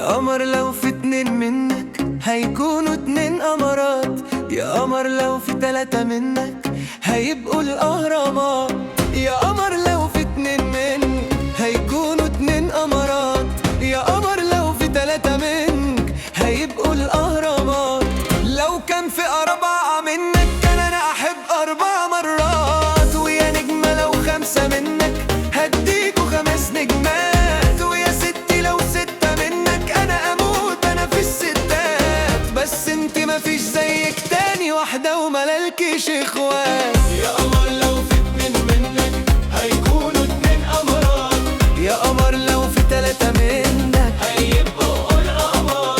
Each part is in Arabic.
قمر لو في اتنين منك هيكونوا اتنين قمرات. يا قمر لو في تلاتة منك هيبقوا الأهرامات. يا قمر لو في اتنين منك هيكونوا اتنين قمرات. يا قمر لو في تلاتة منك هيبقوا الأهرامات. لو كان في أربعة منك كان أنا أحب 4 مرات. ويا نجمة لو 5 منك هديكوا 5 نجمات. ويا ستي لو 6 منك أنا أموت أنا في الستات. بس انتي مفيش زيك تاني واحدة وملالكيش إخوات. يا قمر لو في 2 منك هيكونوا 2 قمرات. يا قمر لو في 3 منك هيبقوا القمر.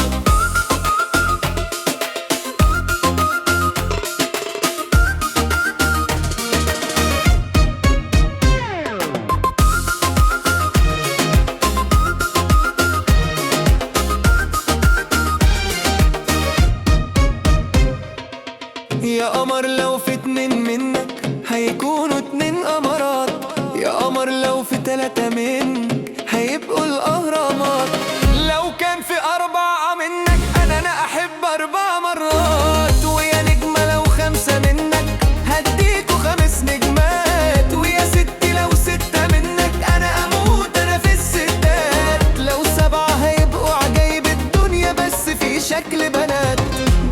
يا قمر لو في 2 منك هيكونوا 2 قمرات. يا قمر لو في 3 منك هيبقوا الأهرامات. لو كان في 4 منك أنا أحب 4 مرات. ويا نجمة لو 5 منك هديكوا 5 نجمات. ويا ستي لو 6 منك أنا أموت أنا في الستات. لو 7 هيبقوا عجايب الدنيا بس في شكل بنات.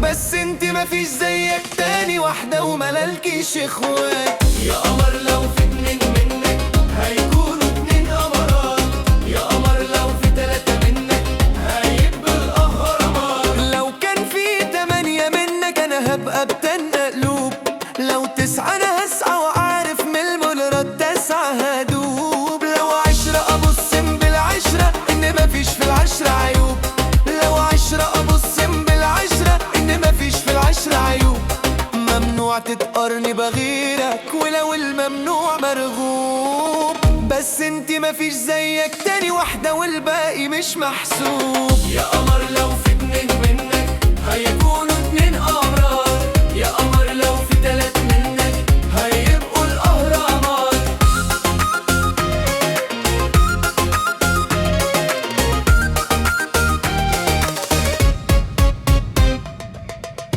بس انتي مفيش زيك تاني واحدة وملالكيش إخوات. يا قمر لو في 2 منك هيكونوا 2 قمرات. يا قمر لو في 3 منك هيبقوا الأهرامات. لو كان في 8 منك أنا هبقى بتن قلوب. لو 9 أنا هسعى وعارف من الملرات 9 هدوب. لو 10 أبصم بالعشرة إن مفيش في العشرة عيوب. لو 10 أبصم بالعشرة إن مفيش في العشرة عيوب. ممنوع تتقارني بغيرك ولو الممنوع مرغوب. بس انتي مفيش زيك تاني واحدة والباقي مش محسوب. يا قمر لو في 2 منك هيكونوا 2 قمرات. يا قمر لو في 3 منك هيبقوا الأهرامات.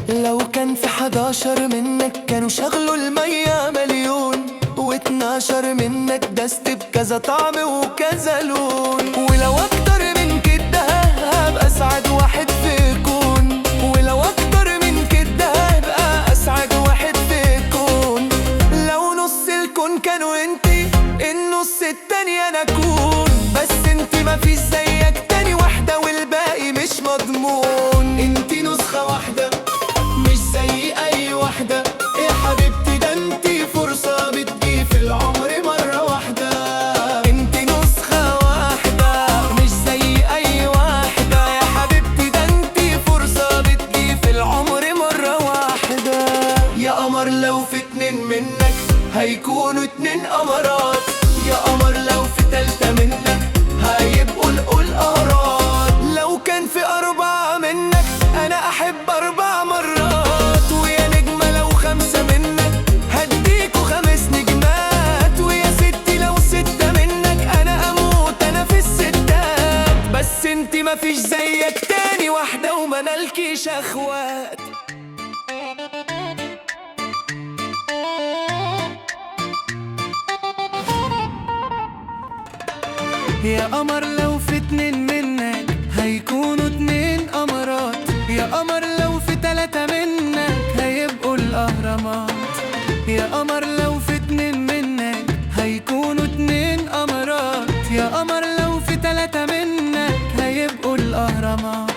لو كان في 11 منك كانوا شغلوا المية مليون. و12 منك دست بكذا طعم وكذا لون. ولو اكتر من كده هبقى اسعد واحد في الكون. ولو اكتر من كده هبقى اسعد واحد في الكون. لو نص الكون كانوا انتي النص التاني انا اكون. بس انتي مفيش زيك تاني واحدة والباقي مش مضمون. انتي نسخة واحدة مش زي أي واحدة. يا حبيبتي ده انتي فرصة بتجي في العمر مرة واحدة. انتي نسخة واحدة مش زي أي واحدة. يا حبيبتي ده انتي فرصة بتجي في العمر مرة واحدة. يا قمر لو في 2 منك هيكونوا 2 قمرات. يا قمر لو في 3 منك هيبقوا الأهرامات. لو كان في 4 منك أنا أحب 4 مرات. ويا نجمة لو 5 منك هديكوا 5 نجمات. ويا ستي لو 6 منك أنا أموت أنا في الستات. بس انتي مفيش زيك تاني واحدة ومنالكيش أخوات. يا قمر لو في 2 منك هيكونوا 2 قمرات. يا قمر لو في 3 منك هيبقوا الأهرامات. يا قمر لو في 2 منك هيكونوا 2 قمرات. يا قمر لو في 3 منك هيبقوا الأهرامات.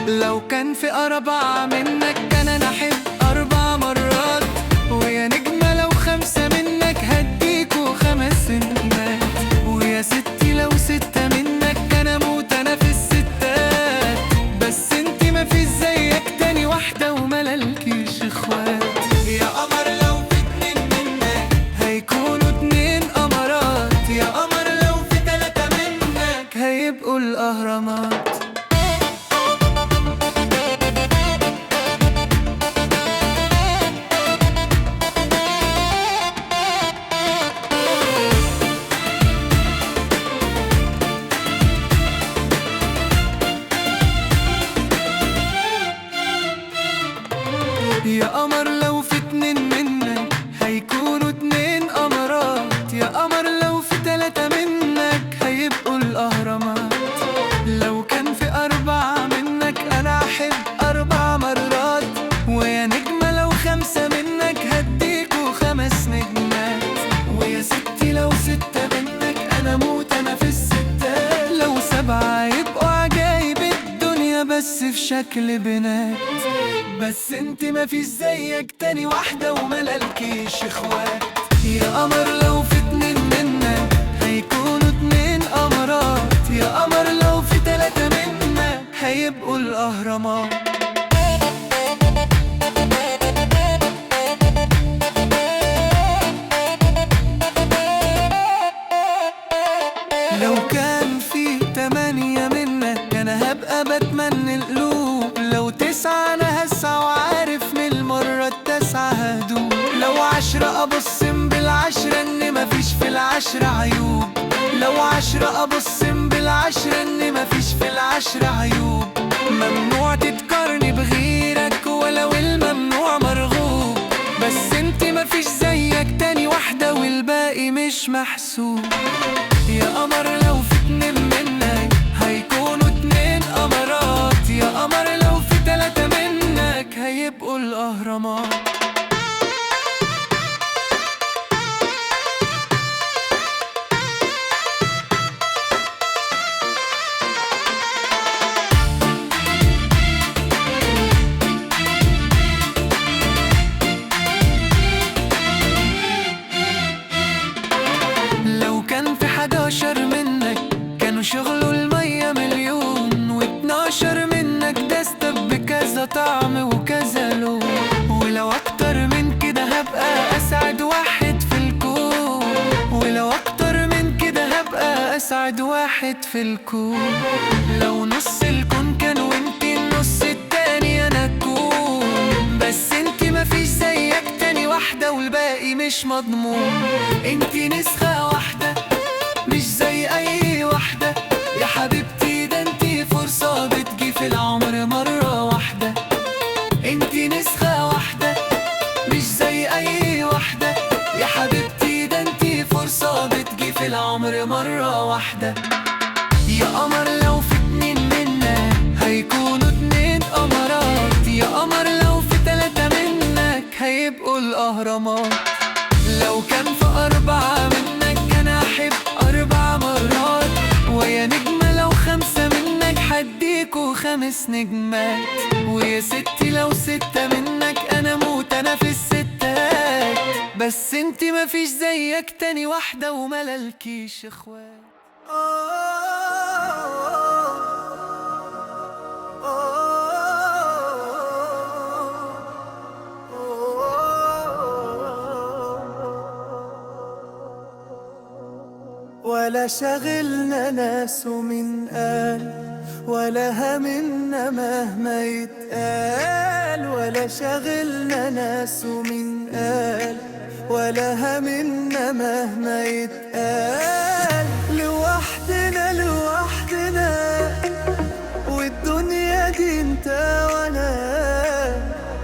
لو كان في 4 منك كان أنا أحب 4 مرات. ويا نجمة لو 5 منك هديكوا 5 نجمات. ويا ستي لو 6 منك كان أموت أنا في الستات. بس انتي مفيش زيك تاني واحدة وملالكيش إخوات. يا قمر لو في 2 منك هيكونوا 2 قمرات. يا قمر لو في 3 منك هيبقوا الأهرامات. يا قمر لو في اتنين منك هيكونوا اتنين قمرات، يا قمر لو في تلاتة منك هيبقوا الأهرامات، لو كان في أربعة منك أنا أحب 4 مرات، ويا نجمة لو 5 منك هديكوا 5 نجمات، ويا ستي لو 6 منك أنا موت أنا في الستات، لو 7 يبقوا عجايب الدنيا بس في شكل بنات، بس انت مفيش زيك تاني واحدة وملالكيش اخوات. يا قمر لو في اتنين منك هيكونوا 2 قمرات، يا قمر لو في 3 منك هيبقوا الأهرامات. لو كان في 8 منك أنا هبقى بتمنى القلوب، لو 9 أنا هسعى وعارف من المرة ال9 هدوب، لو 10 أبصم بالعشرة إن مفيش في ال10 عيوب، لو 10 أبصم بالعشرة إن مفيش في ال10 عيوب، ممنوع تتقارني بغيرك ولو الممنوع مرغوب، بس انت مفيش زيك تاني واحدة والباقي مش محسوب. يا قمر لو في 2 منك هيكونوا 2 قمرات، يا قمر لو في 3 منك هيبقوا الأهرامات. لو كان في 11 منك كانوا شغلوا المية مليون، و12 منك دستة بكذا طعم وكذا لون، ولو أكتر من كده هبقى أسعد واحد في الكون، ولو أكتر من كده هبقى أسعد واحد في الكون، لو نص الكون كان وانتي النص التاني أنا أكون، بس انتي مفيش زيك تاني واحدة والباقي مش مضمون، انتي نسخة واحدة مش زي أي واحدة يا حبيبتي، ده انتي فرصة بتجي في العمر مرة واحدة، انتي نسخة واحدة مش زي أي واحدة يا حبيبتي، ده انتي فرصة بتجي في العمر مرة واحدة. يا قمر لو في 2 منك هيكونوا 2 قمرات، يا قمر لو في 3 منك هيبقوا الأهرامات، لو كان في 4 منك أنا أحب 4 مرات، ويا نجمة لو 5 منك هديكوا 5 نجمات، ويا ستي لو 6 منك أنا موت أنا في الستات، بس انتي مفيش زيك تاني واحدة وملالكيش اخوات. ولا شغلنا ناس ومن قال ولا همنا مهما يتقال، ولا شغلنا ناس ومن قال ولا همنا مهما يتقال، لوحدنا لوحدنا والدنيا دي انت وانا،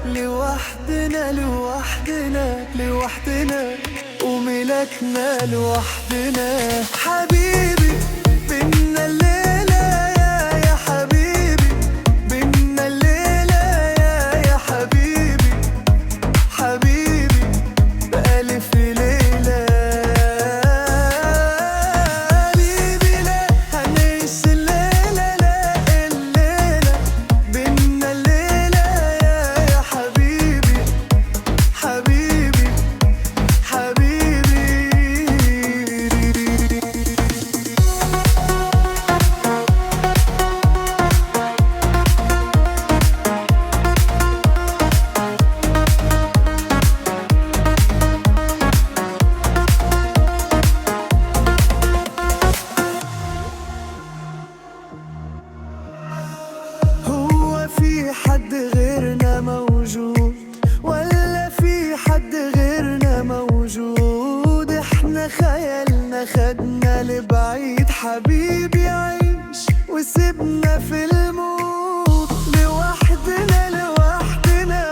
لوحدنا لوحدنا لوحدنا وملكنا لوحدنا، حبيبي بينا الليلة يا حبيبي، بينا الليلة يا حبيبي، حبيبي بألف ليلة، حبيبي لا هنعيش الليلة لا الليلة، بينا الليلة يا حبيبي، حبيبي حبيبي. هو في حد غيرنا موجود ولا في حد غيرنا موجود؟ احنا خيالنا خدنا لبعيد، حبيبي عيش وسيبنا في الموت، لوحدنا لوحدنا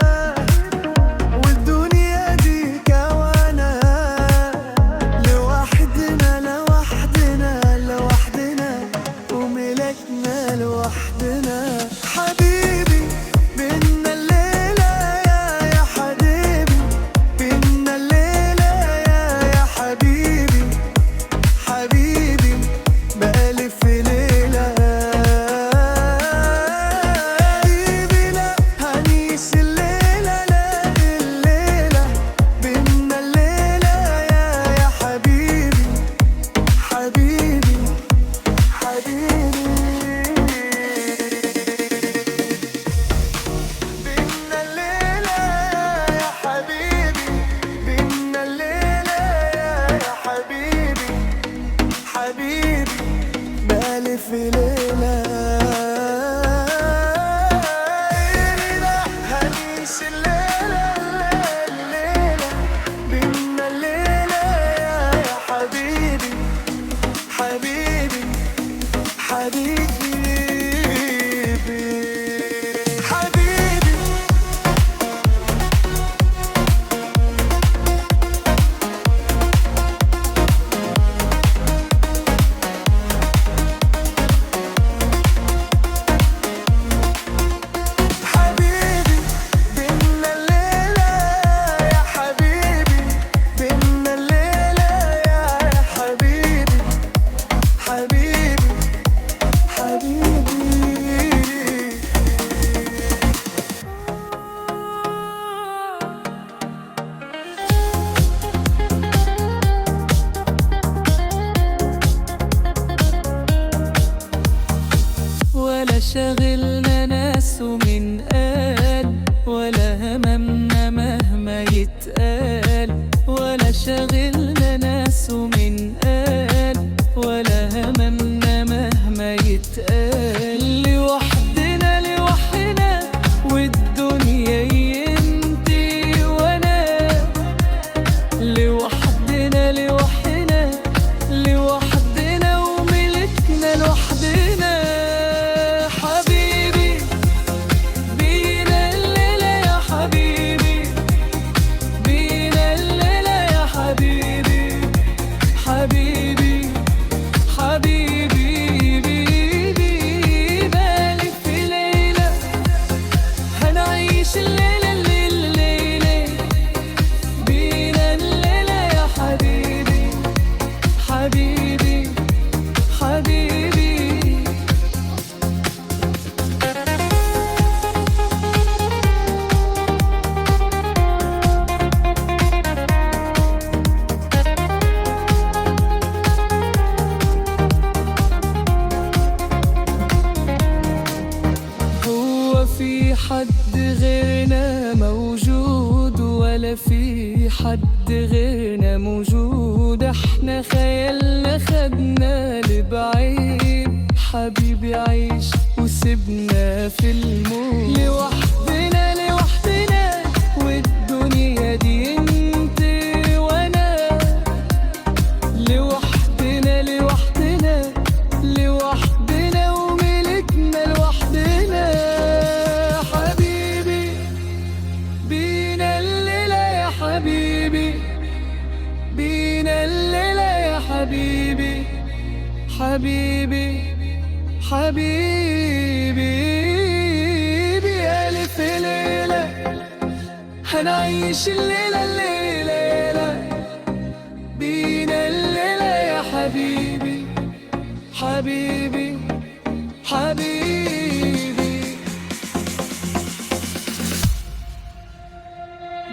شاغلنا ناس ومن قال، ولا هممنا مهما يتقال. ولا شاغلنا ناس ومن قال، ولا هممنا مهما يتقال. لوحدنا لوحدنا والدنيا ينتي وانا، لوحدنا لوحدنا لوحدنا وملكنا لوحدنا. حبيبي بينا الليلة يا حبيبي، بينا الليلة يا حبيبي. حبيبي حبيبي بالك في ليلة هنعيش الليلة الليلة، بينا الليلة يا حبيبي. حبيبي حبيبي هو في حد غيرنا موجود، ولا في حد غيرنا موجود؟ احنا خيالنا خدنا لبعيد. حبيبي عيش وسيبنا في الموت. لوحدنا لوحدنا والدنيا دي انت وانا، لوحدنا لوحدنا لوحدنا وملكنا لوحدنا. حبيبي بينا الليلة يا حبيبي، بينا الليلة يا حبيبي. حبيبي حبيبي بألف ليلة هنعيش الليلة الليلة، بينا الليلة يا حبيبي. حبيبي حبيبي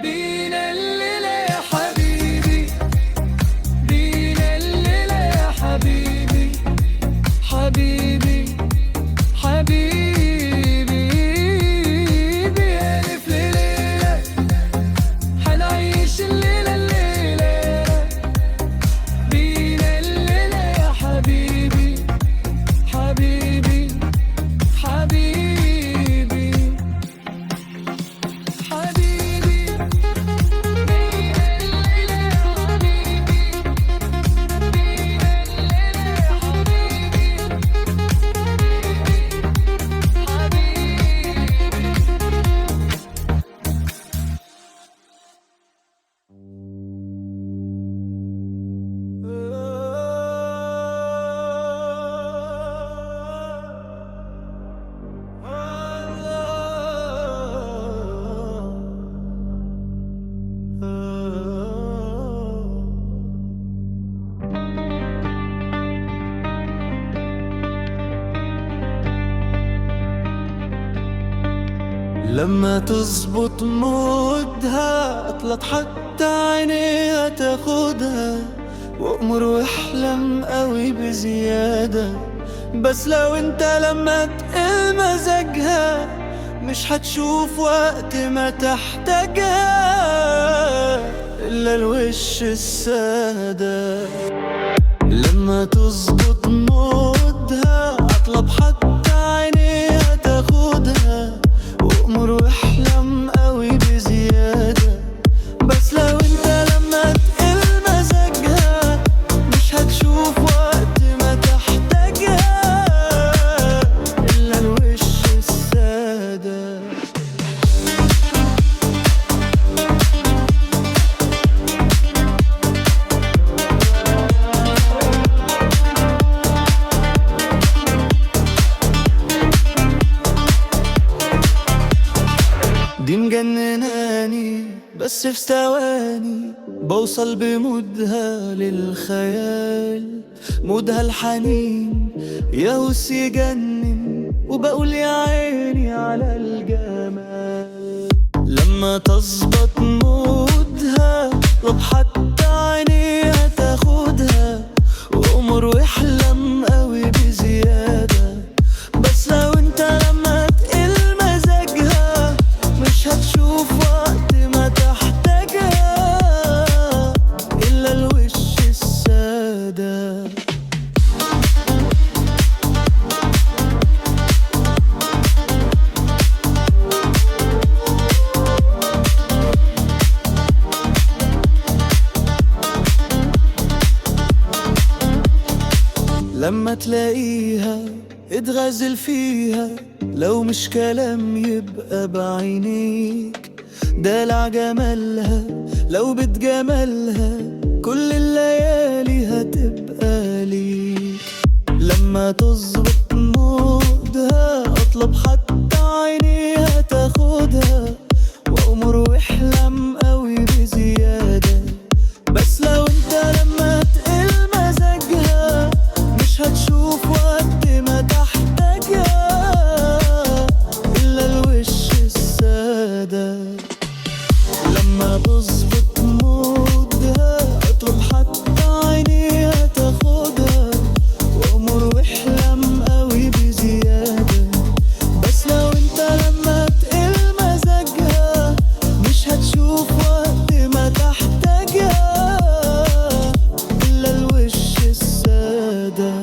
بينا الليلة يا حبيبي، بينا الليلة يا حبيبي. حبيبي حبيبي بألف ليلة هنعيش الليلة الليلة، بينا الليلة يا حبيبي. حبيبي حبيبي حبيبي بينا الليلة يا حبيبي، بينا الليلة يا حبيبي. لما تظبط مودها اطلت حتى عينيها تاخدها، وامر واحلم قوي بزيادة. بس لو انت لما تقل مزاجها مش هتشوف وقت ما تحتاجها الا الوش السادة. لما تظبط مودها اطلب حتى عينيها تاخدها، وامر واحلم قوي بزيادة. بس لو انت لما تقل مزاجها مش هتشوف وقت ما تحتاجها الا الوش السادة. دي مجنناني بس في ثواني بوصل بمودها للخيال. مودها الحنين يهوس يجنن، وبقول يا عيني على الجمال. لما تظبط مودها طب حتى عينيها تاخدها، وأمر واحلم قوي بزيادة. بس لو انت هتشوف وقت ما تحتاجها إلا الوش السادة. لما تلاقيها اتغازل فيها، لو مش كلام يبقى بعينيك. دلع جمالها لو بتجملها، كل الليالي هتبقى ليك. لما تظبط مودها اطلب حتى عينيها تاخدها، وامر واحلم قوي بزيادة. بس لو انت لما تقل مزاجها مش هتشوف وقت ما تحتاجها إلا الوش السادة. لما تظبط مودها اطلب حتى عينيها تاخدها، وامر واحلم قوي بزيادة. بس لو انت لما تقل مزاجها مش هتشوف وقت ما تحتاجها إلا الوش السادة.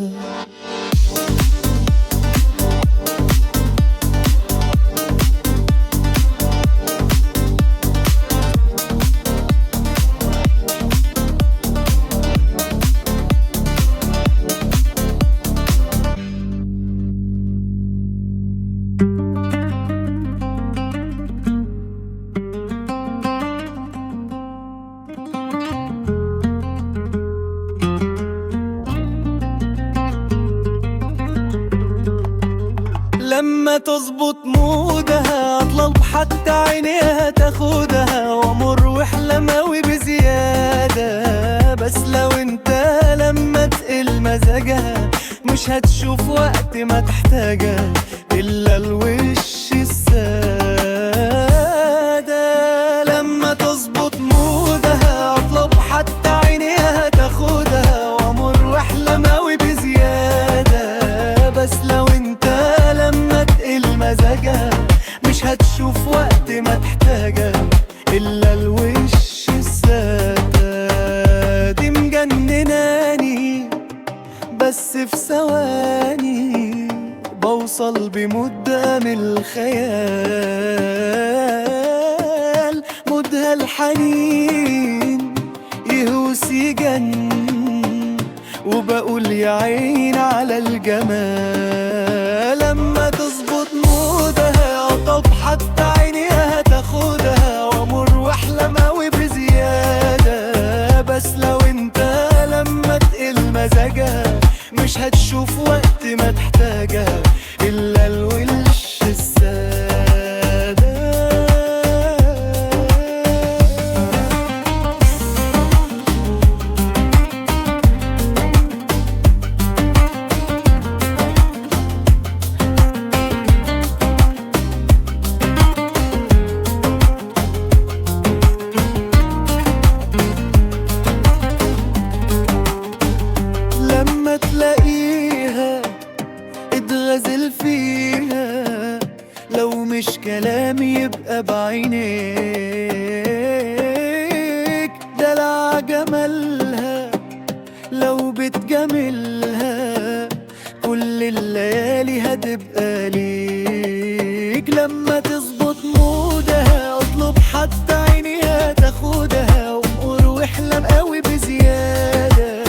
لما تظبط مودها اطلب حتى عينيها تاخدها، وامر واحلم قوي بزيادة. بس لو انت لما تقل مزاجها مش هتشوف وقت ما تحتاجها الا الوش السادة. لما تظبط مودها اطلب حتى عينيها تاخدها، وامر واحلم قوي بزيادة. بس لو انت لما تقل مزاجها مش هتشوف وقت ما تحتاجها إلا الوش السادة. دي مجنناني بس في ثواني بوصل بمدة من الخيال. مدها الحنين يهوس يجنن، وبقول يا عين على الجمال. لما تظبط مودها اطب حتى عينيها تاخدها، وامر واحلم قوي بزيادة. بس لو انت لما تقل مزاجها مش هتشوف وقت ما تحتاجها الا الوش السادة. لما تلاقيها اتغازل فيها، لو مش كلام يبقى بعينيك. دلع جمالها لو بتجملها، كل الليالي هتبقى ليك. لما تظبط مودها اطلب حتى عينيها تاخدها، وامر واحلم قوي بزيادة.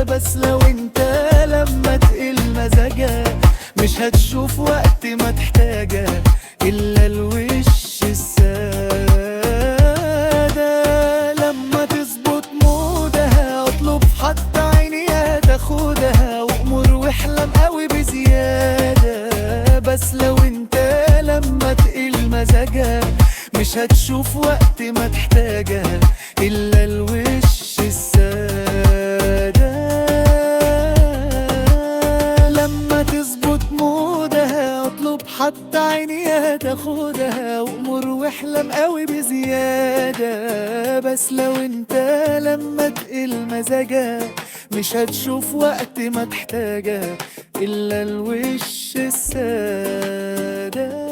بس لو انت لما تقل مزاجها مش هتشوف وقت ما تحتاجها إلا الوش السادة. لما تظبط مودها اطلب حتى عينيها تاخدها، وامر واحلم قوي بزيادة. بس لو انت لما تقل مزاجها مش هتشوف وقت ما تحتاجها إلا الوش السادة. لما تظبط مودها اطلب حتى عينيها تاخدها، وامر واحلم قوي بزيادة. بس لو انت لما تقل مزاجها مش هتشوف وقت ما تحتاجها إلا الوش السادة.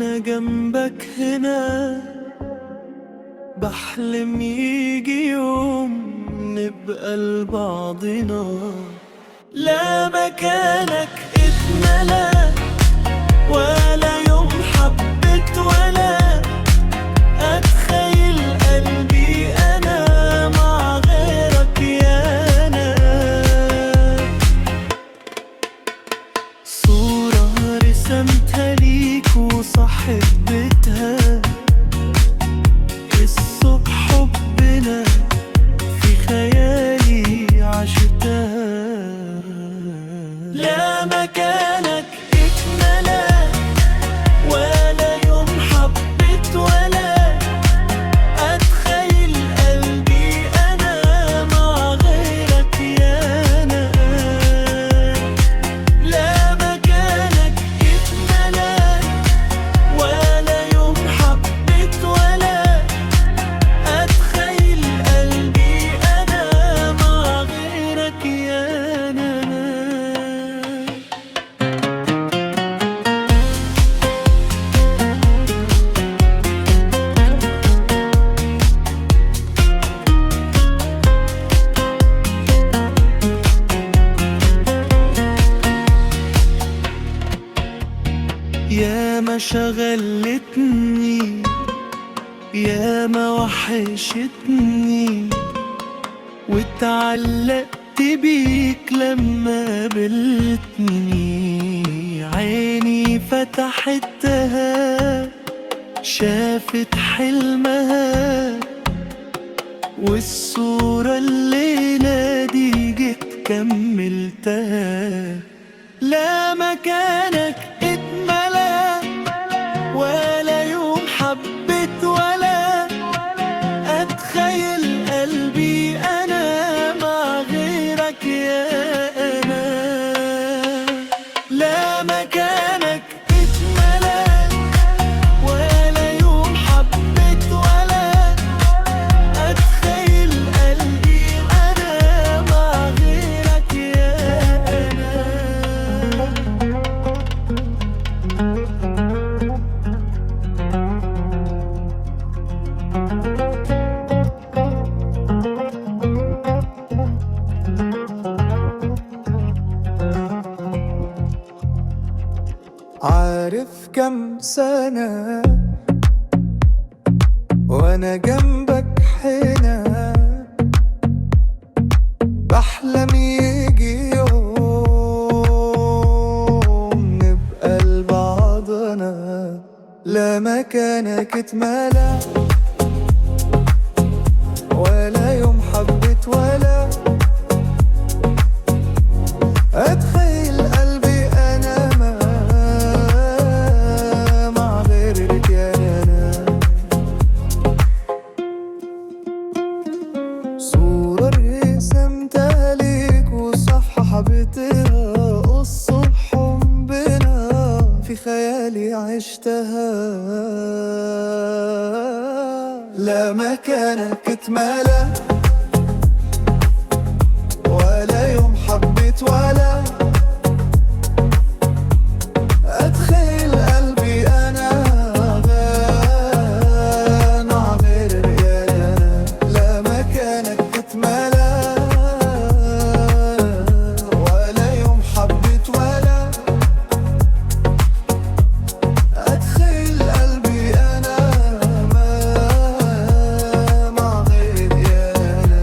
وانا جنبك هنا بحلم يجي يوم نبقى لبعضنا. لا مكانك اتملى ولا يوم حبيت ولا أتخيل قلبي أنا مع غيرك يا أنا. صورة رسمتها ليك وصاحبتها الصبح حبنا في خيالي عشتها. لا مكانك اتملى ولا يوم حبيت ولا أتخيل قلبي أنا مع غيرك يا أنا. لا مكانك اتملى ولا يوم حبيت ولا أتخيل قلبي أنا مع غيرك يا أنا. يا ما شغلتني يا ما وحشتني واتعلقت بيك لما قابلتني. عيني فتحتها شافت حلمها والصورة الليلة دي جيت كملتها. لا مكانك اتملى ولا يوم حبيت ولا أتخيل قلبي أنا مع غيرك يا أنا. لا مكانك اتملى ولا يوم حبيت ولا أتخيل قلبي أنا مع غيرك يا أنا. عارف كم سنة وانا جنبك هنا بحلم يجي يوم نبقى لبعضنا. لا مكانك اتملى ولا يوم حبيت ولا أتخيل قلبي أنا مع غيرك يا أنا. صورة رسمتها ليك وصفحة حبيتها قصة حبنا في خيالي عشتها. لا مكانك اتملى ولا يوم حبيت ولا أتخيل قلبي أنا مع غيرك يا أنا. لا مكانك اتملى ولا يوم حبيت ولا أتخيل قلبي أنا مع غيرك يا أنا.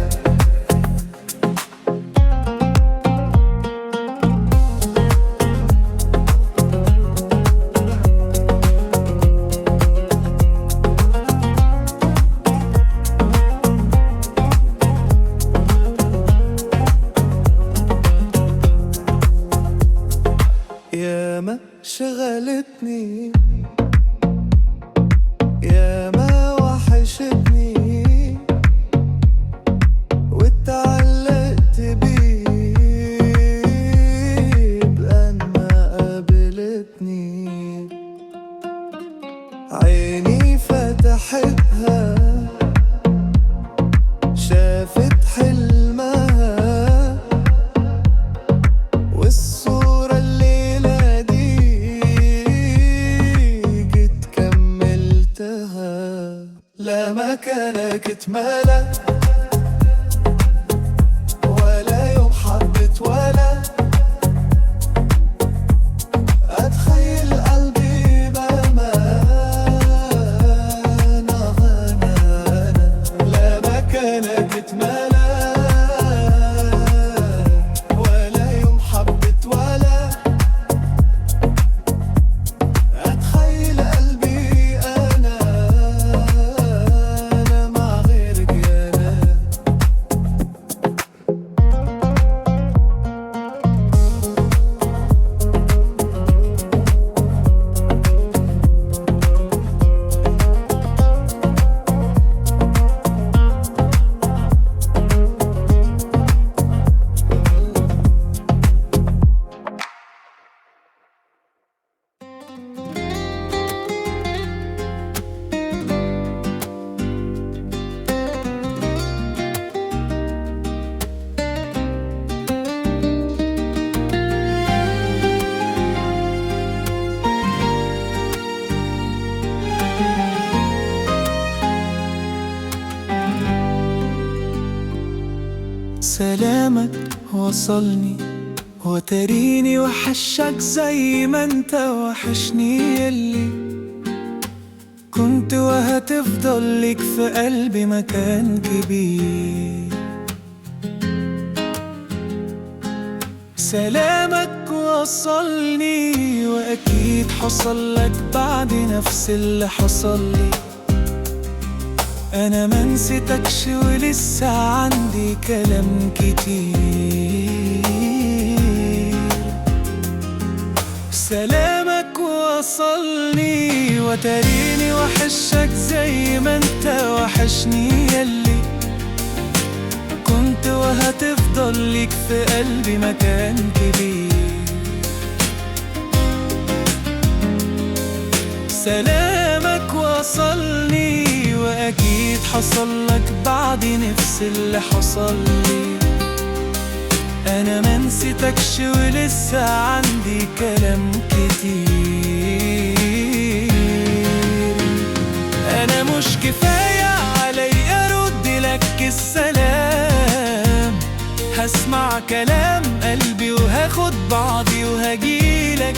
تتمالى، ولا يوم حبت ولا أتخيل قلبي بأمانة غنانا، لا مكانة تتمالى ولا يوم حبت ولا أتخيل قلبي أنا مع غيرك يا أنا. سلامك وصلني وتريني وحشك زي ما انت وحشني، يلي كنت وهتفضل لك في قلبي مكان كبير. سلامك وصلني واكيد حصل لك بعد نفس اللي حصل لي، أنا ما نسيتكش ولسه عندي كلام كتير. سلامك وصلني وتريني وحشك زي ما انت وحشني، يلي كنت وهتفضل ليك في قلبي مكان كبير. سلامك وصلني وأكيد حصل لك بعد نفس اللي حصل لي، أنا ما نسيتكش ولسه عندي كلام كتير. أنا مش كفاية علي أرد لك السلام، هسمع كلام قلبي وهاخد بعضي وهجيلك،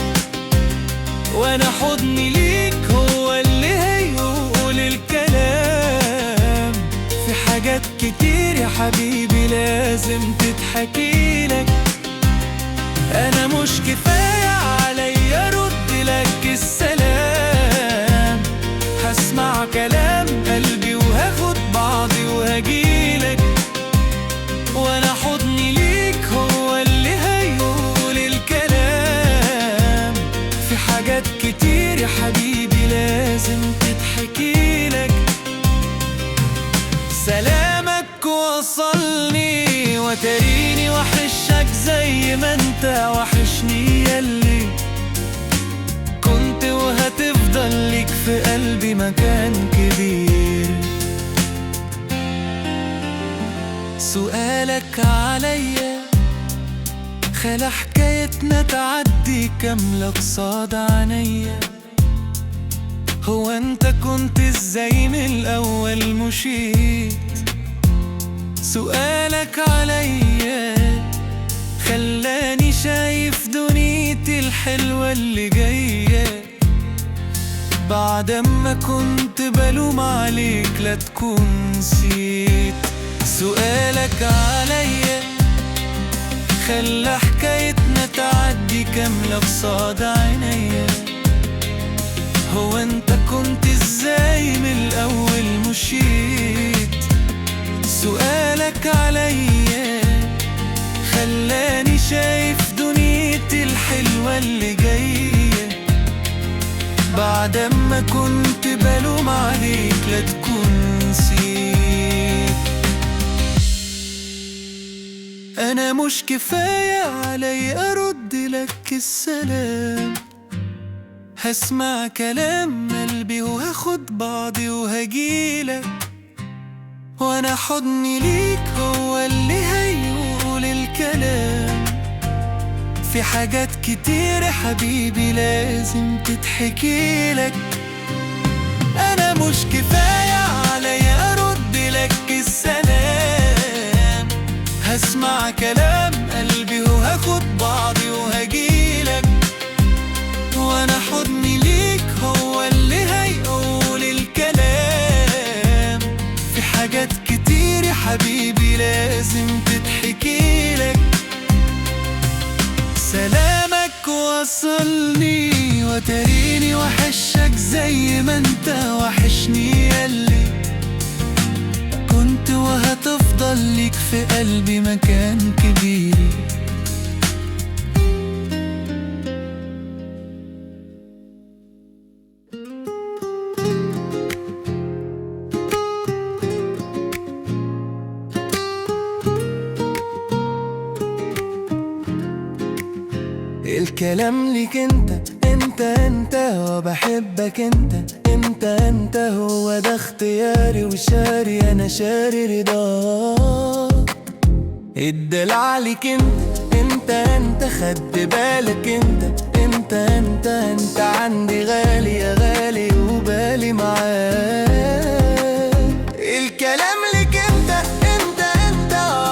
وأنا حضني ليك هو اللي هيقول الكلام. في حاجات كتير يا حبيبي لازم تتحكيلك، أنا مش كفاية علي أرد لك السلام، هسمع كلام قلبي وهاخد بعضي وهجيلك، وأنا حضني ليك هو اللي هيقول الكلام. في حاجات كتير يا حبيبي لازم تتحكيلك. سلامك وصلني وتريني وحشك زي ما انت وحشني، يلي كنت وهتفضل ليك في قلبي مكان كبير. سؤالك عليا خلى حكايتنا تعدي كاملة قصاد عينيا، هو انت كنت ازاي من الاول مشيت؟ سؤالك عليا خلاني شايف دنيتي الحلوة اللي جاية، بعد ما كنت بلوم عليك لا تكون نسيت. سؤالك عليا خلى حكايتنا تعدي كاملة قصاد عينيا، هو انت كنت ازاي من الاول مشيت؟ سؤالك عليا خلاني شايف دنيتي الحلوة اللي جاية، بعد ما كنت بلوم عليك لا تكون نسيت. أنا مش كفاية علي أرد لك السلام، هسمع كلام قلبي وهاخد بعضي وهجيلك، وانا حضني ليك هو اللي هيقول الكلام. في حاجات كتير يا حبيبي لازم تتحكيلك، انا مش كفاية علي ارد لك في حاجات كتير يا حبيبي لازم تتحكيلك. سلامك وصلني وتريني وحشك زي ما انت وحشني، ياللي كنت وهتفضل ليك في قلبي مكان كبير. الكلام ليك انت وبحبك انت هو ده اختياري وشاري، انا شاري رضاك. الدلع عليك انت خد بالك انت عندي غالي يا غالي وبالي معاك. الكلام ليك انت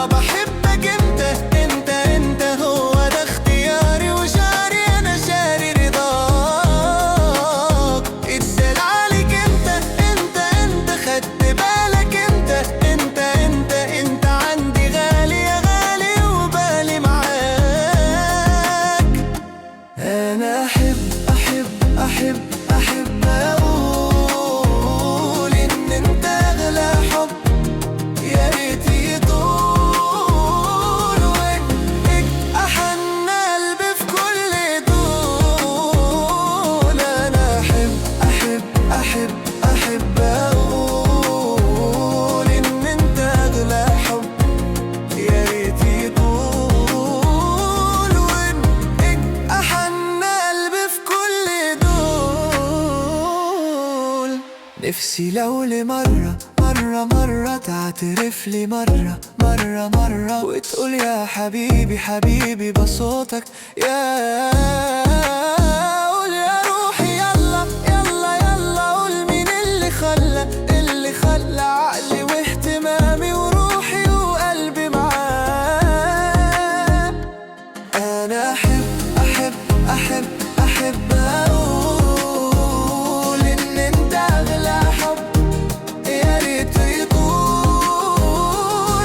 وبحبك انت هو ده اختياري وشاري، انا شاري رضاك. الدلع عليك انت خد بالك انت عندي غالي يا غالي وبالي معاك. انا احب اقول ان انت اغلى حب، يا ريت يطول وانك احن قلبي في كل دول. انا احب اقول ان انت اغلى حب، يا ريت يطول وانك احن قلبي في كل دول. نفسي لو لمرة تعترف لي مرة وتقول يا حبيبي بصوتك، يا قول يا روحي يلا قول مين اللي خلى عقلي واهتمامي وروحي وقلبي معاه. انا احب اقول ان انت اغلى حب، يا ريت يطول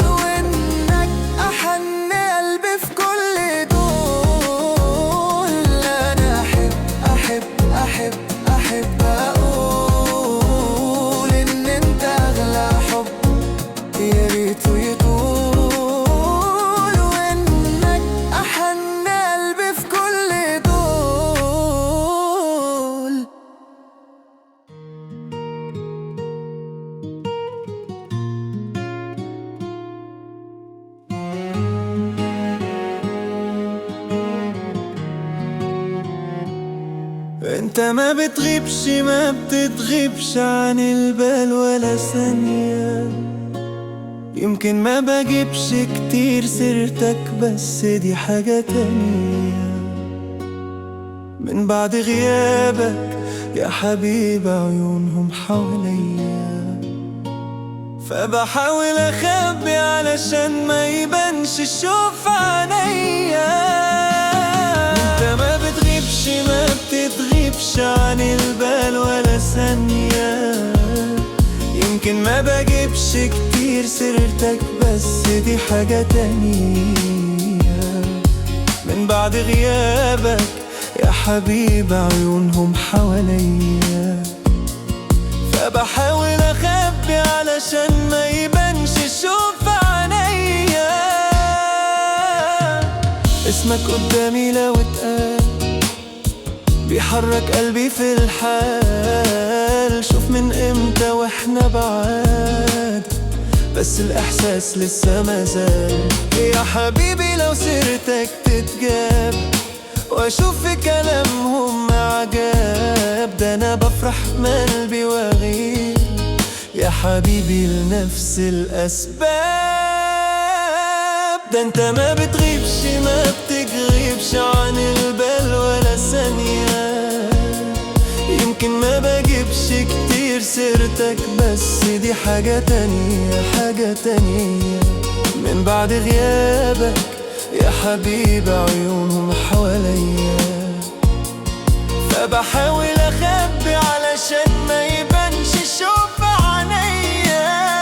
وانك احن قلبي في كل دول. انا احب اقول ان انت اغلى حب، يا ريت يطول وانك احن قلبي في كل دول. انت ما بتغيبش عن البال ولا ثانية، يمكن ما بجيبش كتير سيرتك بس دي حاجة تانية. من بعد غيابك يا حبيب عيونهم حواليا، فبحاول اخبي علشان ما يبانش الشوف عينيا. انت ما بتغيبش عن البال ولا ثانية، يمكن ما بجيبش كتير سيرتك بس دي حاجة تانية. من بعد غيابك يا حبيب عيونهم حواليا، فبحاول اخبي علشان ما يبانش الشوف عينيا. اسمك قدامي لو اتقال بيحرك قلبي في الحال. شوف من امتى واحنا بعاد بس الاحساس لسه مازال. يا حبيبي لو سيرتك تتجاب واشوف في كلامهم عجاب، ده انا بفرح من قلبي واغير يا حبيبي لنفس الاسباب. ده انت ما بتغيبش عن البال ولا ثانية، يمكن ما بجيبش كتير سيرتك بس دي حاجة تانية. من بعد غيابك يا حبيب عيونهم حواليا، فبحاول اخبي علشان ما يبانش الشوف عينيا.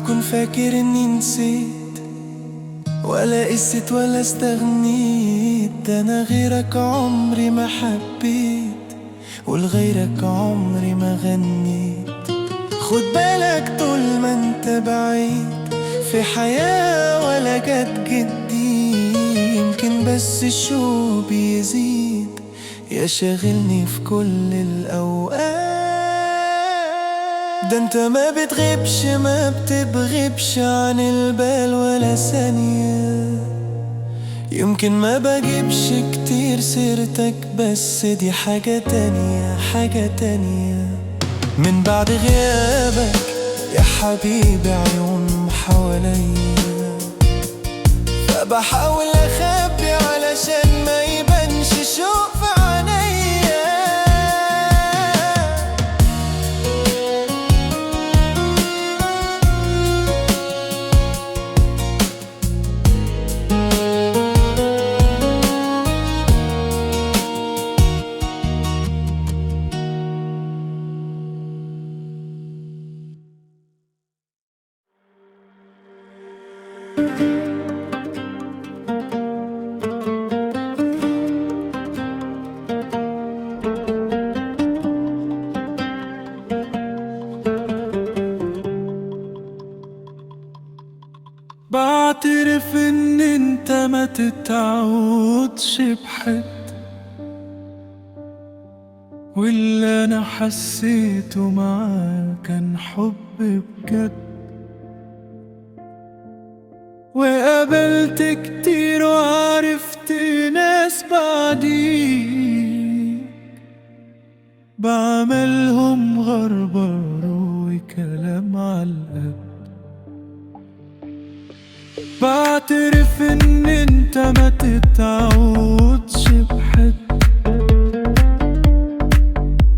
تكون فاكر اني نسيت ولا قست ولا استغنيت. ده انا غيرك عمري ما حبيت ولغيرك عمري ما غنيت. خد بالك طول ما انت بعيد في حياة ولا جت جدي، يمكن بس الشوق بيزيد يا شاغلني في كل الأوقات. ده انت ما بتغيبش ما بتبغيبش عن البال ولا ثانية، يمكن ما بجيبش كتير سيرتك بس دي حاجة تانية حاجة تانية. من بعد غيابك يا حبيبي عيون حواليا، فبحاول اخبي علشان ما يبانش شوق في عينيا. بعترف ان انت ما تتعودش بحد، واللي انا حسيته معاك كان حب بجد. وقابلت كتير وعرفت ناس بعديك بعملهم غربر وكلام عالقد. بعترف ان انت ما تتعودش بحد،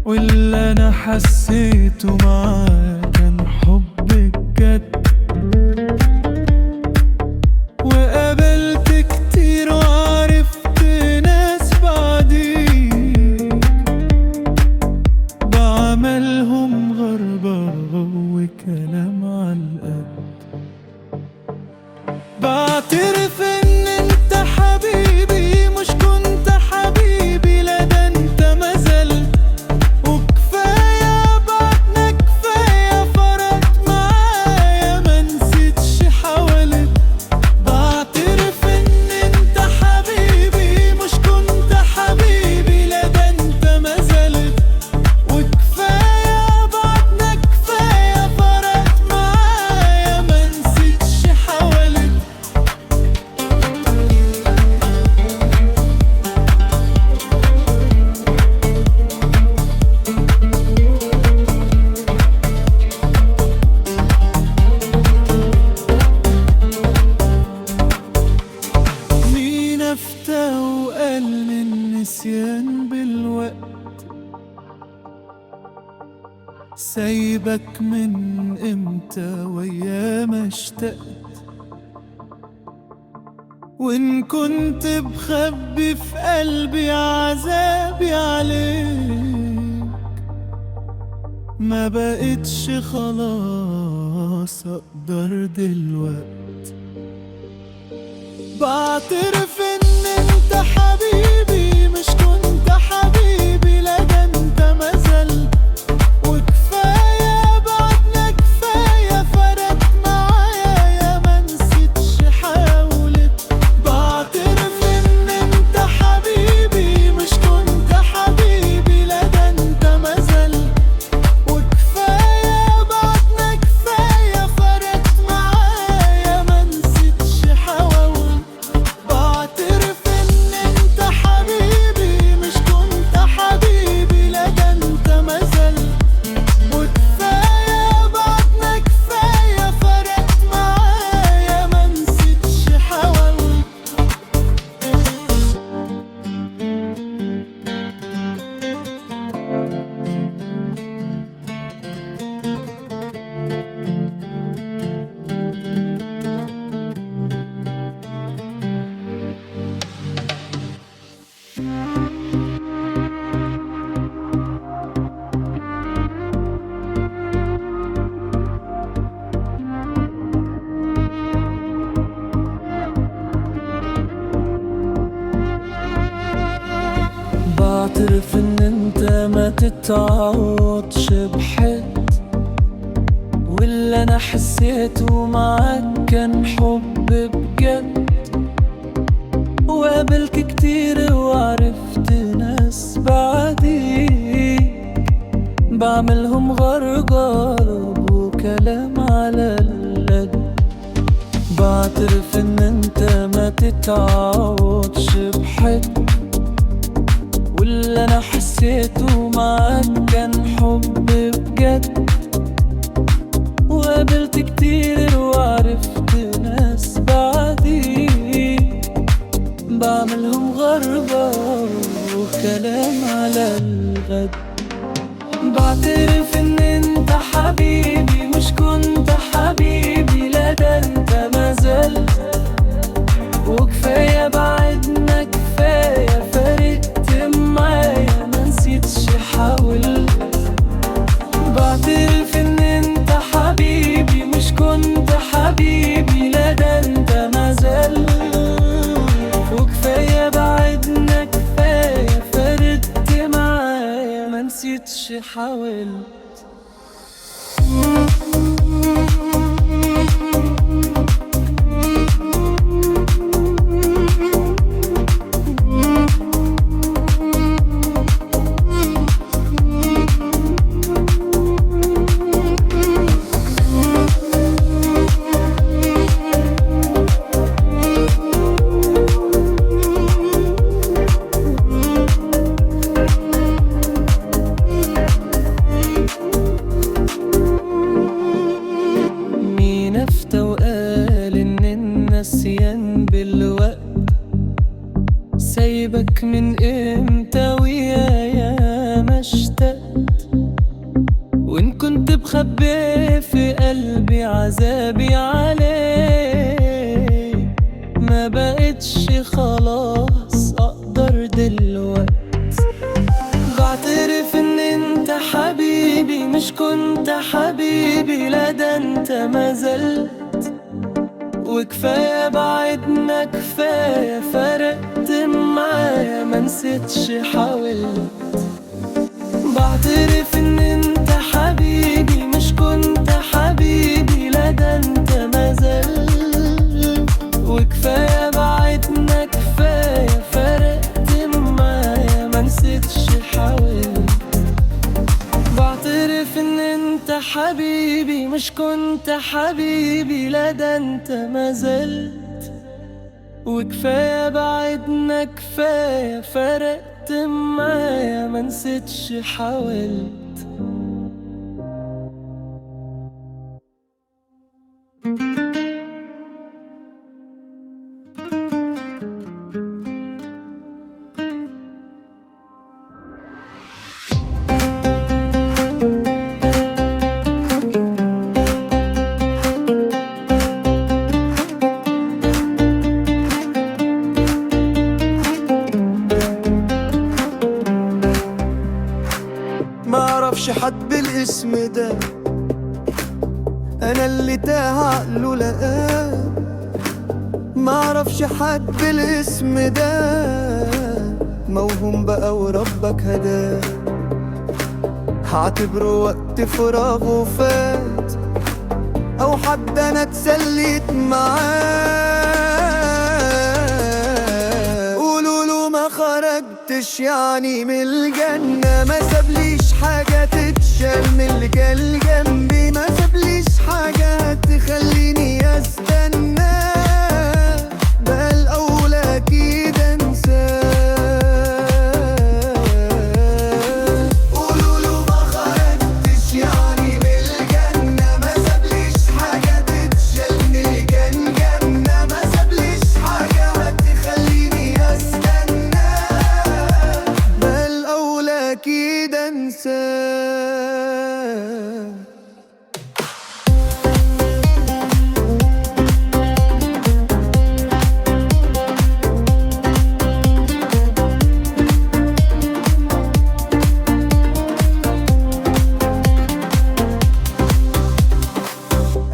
واللي انا حسيته معاك كان حب بجد. وقابلت كتير وعرفت ناس بعديك بعملهم غربة وكلام عالقد. بعترف ان انت حبيبي مش كنت حبيبي، لا ده انت ما زلت وكفاية بعدنا كفاية فرقت معايا ما نسيتش حاولت. بعترف ان انت حبيبي مش كنت حبيبي، لا ده انت ما زلت وكفاية بعدنا كفاية فرقت معايا ما نسيتش حاولت. مين افتى وقال من نسيان بالوقت، سايبك من امتى ويا ما اشتقت. وان كنت بخبي في قلبي عذابي عليك، ما بقتش خلاص اقدر دلوقت. بعترف ان انت حبيبي مش كنت حبيبي، لا ده انت ما زلت وكفاية بعدنا كفاية فرقت معايا يا ما نسيتش حاولت. بعترف ان انت حبيبي مش كنت حبيبي، لا ده انت ما زلت وكفاية بعدنا كفاية فرقت معايا ما نسيتش حاولت. ما تتعوضش بحد، واللي انا حسيته معاك كان حب بجد. وقابلت كتير وعرفت ناس بعديك بعملهم غرغرب وكلام على اللد. بعترف ان انت ما تتعوضش بحد، واللي انا حسيته معاك كان حب بجد. وقابلت كتير وعرفت ناس بعديك بعملهم غربة وكلام على الغد. بعترف ان انت حبيبي مش كنت حبيبي، لا ده انت مازال. وكفاية بعدنا كفاية فرقت معايا منسيتش حاولت. بعترف ان انت حبيبي مش كنت حبيبي، لا ده انت مازال. وكفاية بعدنا كفاية فرقت معايا منسيتش حاولت. نسيان بالوقت سايبك من امتى ويايا ما اشتقت. وان كنت بخبي في قلبي عذابي عليك، ما بقتش خلاص اقدر دلوقت. بعترف ان انت حبيبي مش كنت حبيبي، لا ده انت مازلت. وكفاية بعدنا كفاية فرقت معايا منسيتش حاولت. بعترف ان انت حبيبي مش كنت حبيبي، لا ده انت مازال. وكفاية بعدنا كفاية فرقت معايا منسيتش حاولت. بعترف ان انت حبيبي مش كنت حبيبي، لا ده انت مازلت. وكفاية بعدنا كفاية فرقت معايا منسيتش حاولت. معرفش حد بالاسم ده، انا اللي تاه عقله لقاه. معرفش حد بالاسم ده، موهوم بقى وربك هداه. هعتبره وقت فراغه فات، او حد انا اتسليت معاه. قولوله ما خرجتش يعني من الجنة، ما سابليش حاجة تتشال من اللي كان جنبي، ما سابليش حاجة تخليني استنى. بقى الاولى اكيد انساه. قولوله ما خرجتش يعني من الجنة، ما سابليش حاجة تتشال من اللي كان جنة، ما سابليش حاجة تخليني استنى. بقى الاولى اكيد انساه.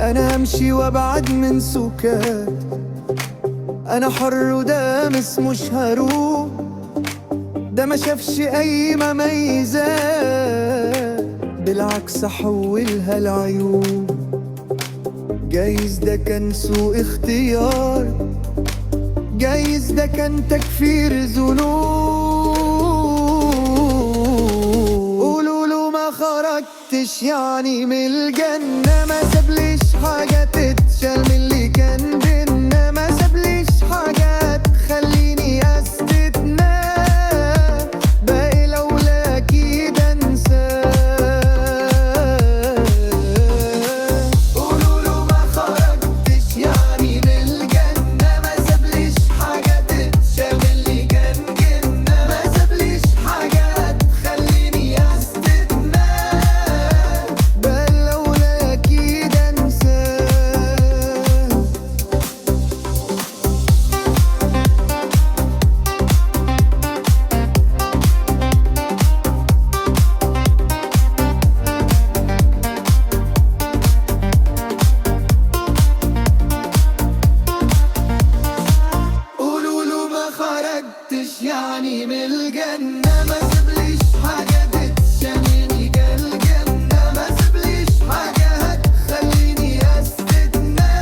انا همشي وابعد من سكات، انا حر وده مش هروح. ده ما شافش اي مميزات، بالعكس حولها لعيوب. جايز ده كان سوء اختيار، جايز ده كان تكفير ذنوب. قولوله ما خرجتش يعني من الجنة، ما سابليش حاجة تتشال من اللي كان بينا، ما سابليش حاجة تخليني استثنى، باقي لولاكي ده انساه. قولوله ما خرجتش يعني من الجنة، ما سابليش حاجة تتشال من اللي كان بينا، ما سابليش حاجة تخليني استثنى، باقي لولاكي ده انساه. قولوله ما خرجتش يعني من الجنة، ما سابليش حاجة تتشالني كالجنة، ما سابليش حاجة هتخليني استثنى،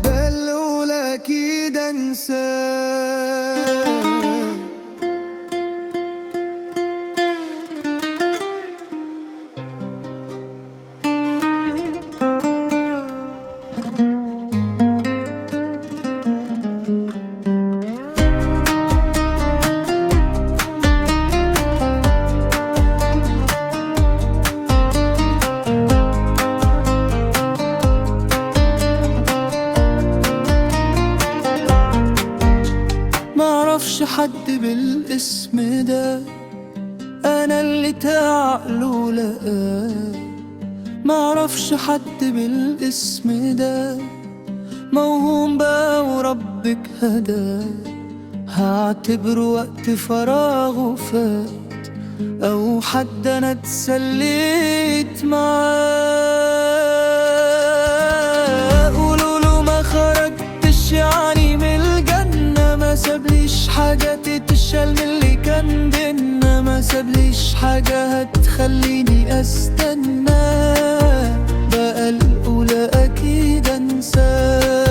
بل لولاكي ده انساه. معرفش حد بالاسم ده، انا اللي تعقله لقاه. معرفش حد بالاسم ده، موهوم بقى وربك هداه. هعتبره وقت فراغه فات، او حد انا اتسليت معاه. قولوله ما خرجتش يعني من الجنة، ما سابليش حاجة تتشال من اللي كان بينا، ما سابليش حاجة هتخليني استنى، بقى الأولى أكيد أنساه.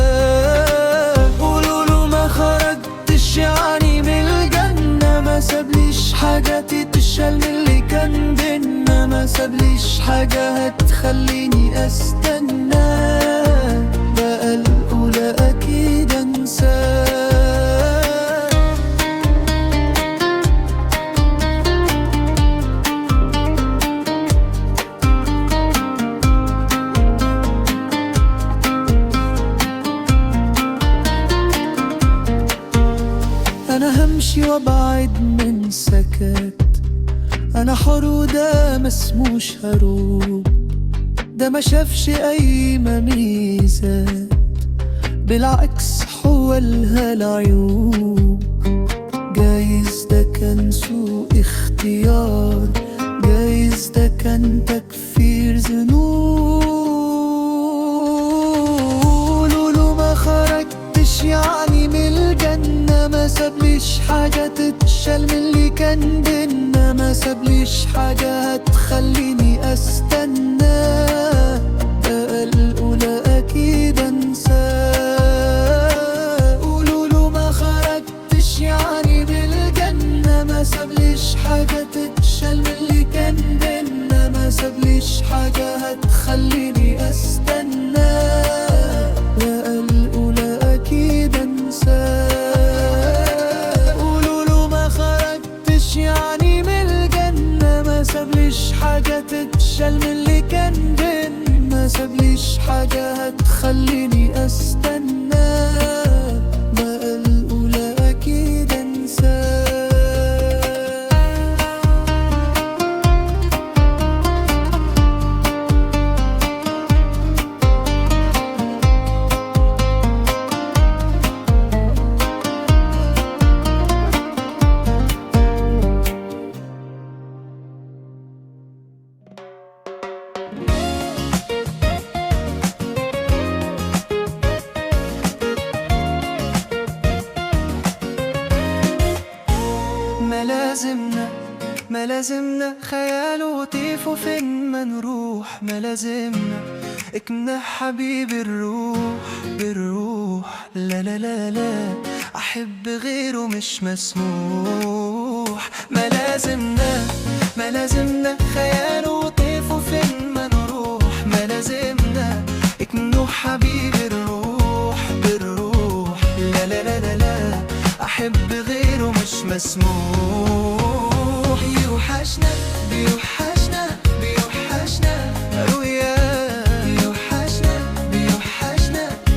قولوله ما خرجتش يعني من الجنة، ما سابليش حاجة تتشال من اللي كان بينا، ما سابليش حاجة هتخليني استنى، بقى الأولى أكيد أنساه. أنا همشي وابعد من سكات، أنا حر وده مسموش هروب. ده ما شافش أي مميزات، بالعكس حولها لعيوب. جايز ده كان سوء اختيار، جايز ده كان تكفير ذنوب. قولوله ما خرجتش يعني من الجنة، ما سابليش حاجة تتشال من اللي كان بينا، ما سابليش حاجة هتخليني استنى، بقى الأولى أكيد أنساه. قولوله ما خرجتش يعني من الجنة، ما سابليش حاجة تتشال من اللي كان بينا، ما سابليش حاجة هتخليني استنى، بقى الأولى أكيد أنساه. قولوله ما خرجتش يعني من الجنة، ما سابليش حاجة تتشال من اللي كان بينا، ما سابليش حاجة هتخليني استنى، بقى الأولى أكيد أنساه. ما لازمنا خيال وطيف وفين ما نروح، ما لازمنا اكنا حبيبي الروح بالروح. لا لا لا لا احب غيره مش مسموح. ما لازمنا خيال وطيف وفين ما نروح، ما لازمنا اكنه حبيبي الروح بالروح. لا لا لا لا لا احب غيره مش مسموح. يوحشنا بيوحشنا بيوحشنا رؤياه،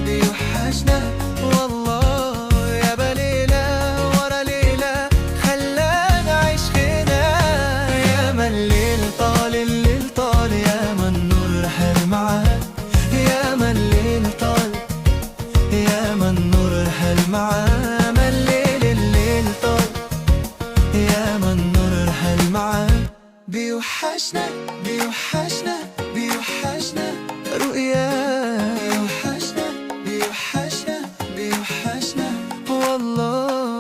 بيوحشنا والله يا بليلة ورا ليلة خلانا عيش هنا. يا ما الليل طال يا ما النور حل معاك، يا ما الليل طال يا ما النور حل معاك. بيوحشنا رؤياه، بيوحشنا والله.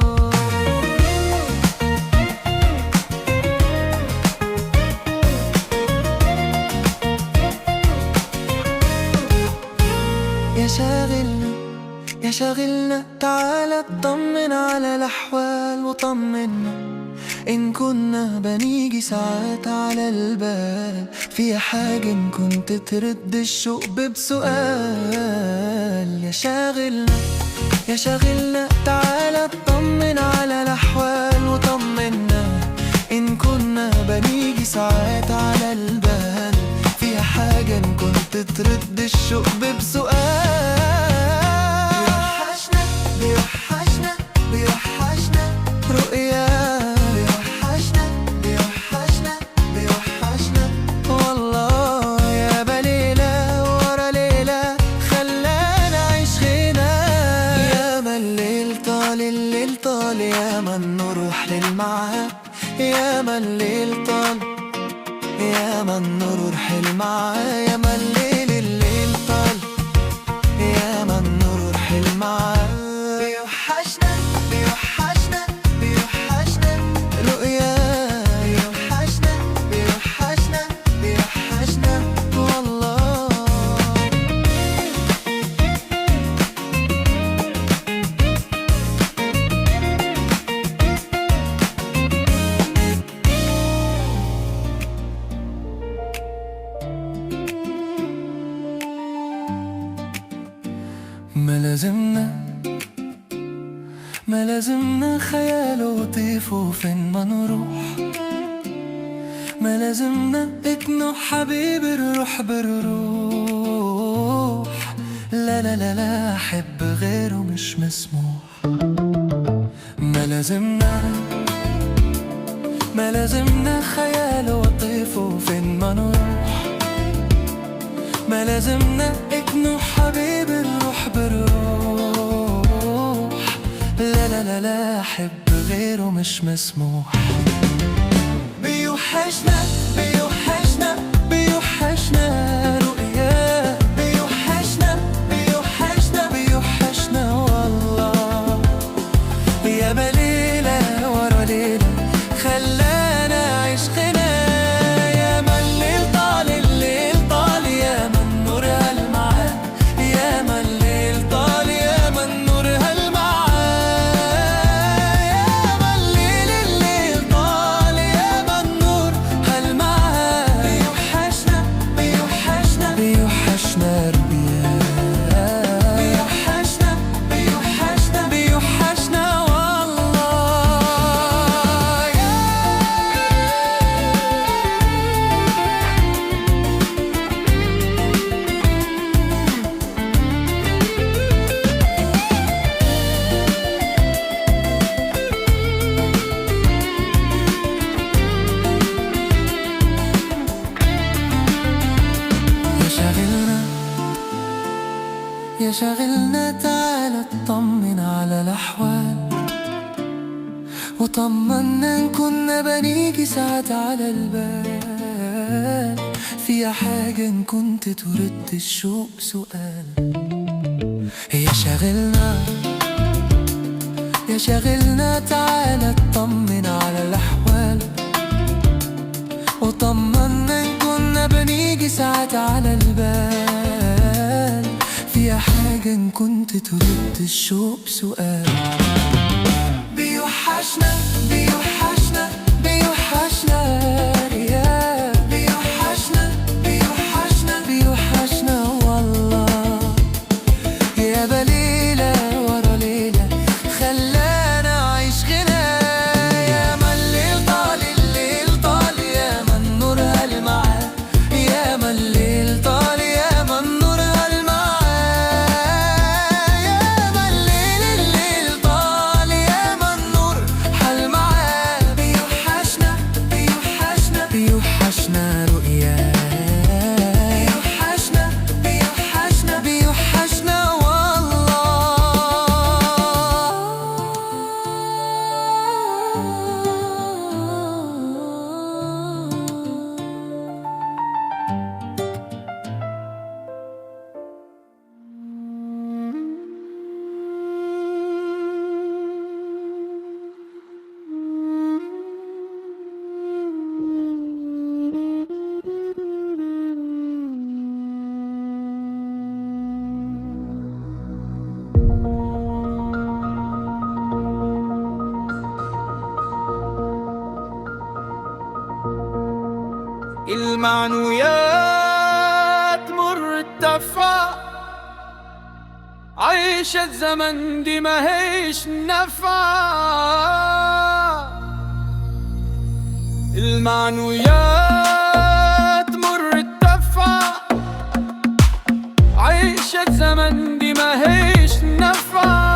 يا شاغلنا تعالى اطمن على الأحوال وطمنا. إن كنا بنيجي ساعات على البال، في حاجة إن كنت ترد الشوق بسؤال. يا شاغلنا تعالى اطمن على الأحوال وطمنا. إن كنا بنيجي ساعات على البال، في حاجة إن كنت ترد الشوق بسؤال. بيوحشنا رؤياه، يا ما النور حلل معاك، يا ما الليل طال يا ما النور حل معاك. يا ما الليل طال يا ما النور حل معاك. بيوحشنا رؤياه، بيوحشنا والله. ما لازمنا خيال وطيف وفين ما نروح، ما لازمنا اكنه حبيبي الروح بالروح. لا لا لا لا احب غيره مش مسموح. ما لازمنا خيال وطيف وفين ما نروح، ما لازمنا اكنه حبيبي الروح بالروح. لا لا لا لا احب غيره مش مسموح. بيوحشنا رؤياه، بيوحشنا والله يا بليلة ورا ليلة خلانا عيش غنى. يا ما الليل طال يا ما النور هل معاك، يا ما الليل طال يا ما النور هل معاك. يا ما الليل طال يا ما النور هل معاك. بيوحشنا رؤياه، بيوحشنا والله. يا شاغلنا تعالى اطمن على الأحوال وطمنا. إن كنا بنيجي ساعات على البال، فيها حاجة إن كنت ترد الشوق سؤال. يا شاغلنا تعالى اطمن على الأحوال كنت ترد الشوق بسؤال. بيوحشنا بيوحشنا بيوحشنا يا بيوحشنا بيوحشنا بيوحشنا والله. يا بليلة ورا ليلة خلانا عايش غنى. يا ما الليل طال الليل طال يا ما النور هالمعاه. يا ما الليل طال يا ما النور هالمعاه. يا ما الليل طال يا ما النور هالمعاه. بيوحشنا بيوحشنا بيوحشنا رؤياه. بيوحشنا بيوحشنا بيوحشنا المعنويات مر الدفع. عيشة زمن دي ما هيش نفع. المعنويات مر الدفع. عيشة زمن دي ما هيش نفع.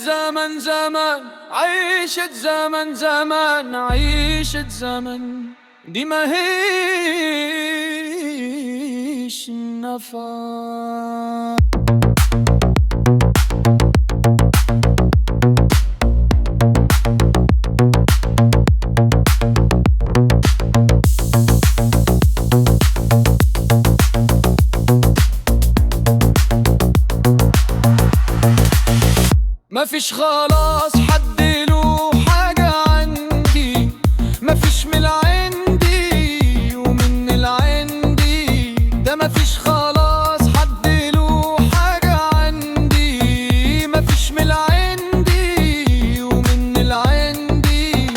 زمن زمان عيشة زمن زمان عيشة زمن دي ما هيش نفع. مفيش خلاص حد له حاجة عندي. مفيش من العندي ومن العندي ده. مفيش خلاص حد له حاجة عندي. مفيش من العندي ومن العندي.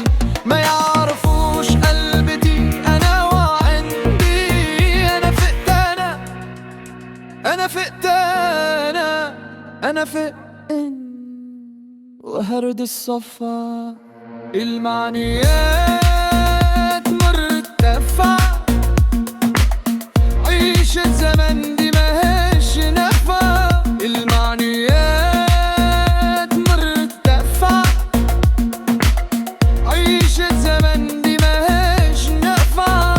ما يعرفوش قلبتي أنا وعندي. أنا فقت أنا فقت أنا فقت وهرد الصفا. المعنيات مر تدفع. عيشة زمن دي ما هيش نفع. المعنيات مر تدفع. عيشة زمن دي ما هيش نفع.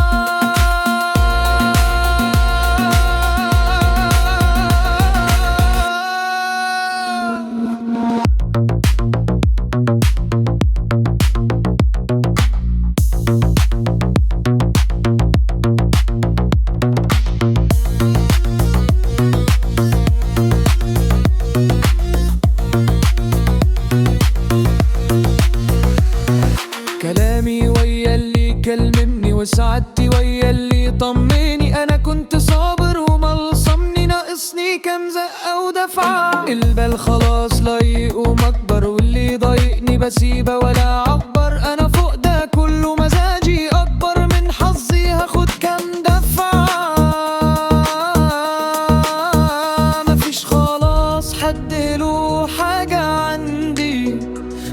كلامي ويا اللي كلمني وسعادتي ويا اللي طمني. انا كنت صابر وملصمني ناقصني كام زقة ودفعة. البال خلاص لايق ومكبر واللي ضايقني بسيبه ولا عبر. انا فوق ده كله مزاجي اكبر من حظي هاخد كام دفعة. مفيش خلاص حد له حاجة عندي.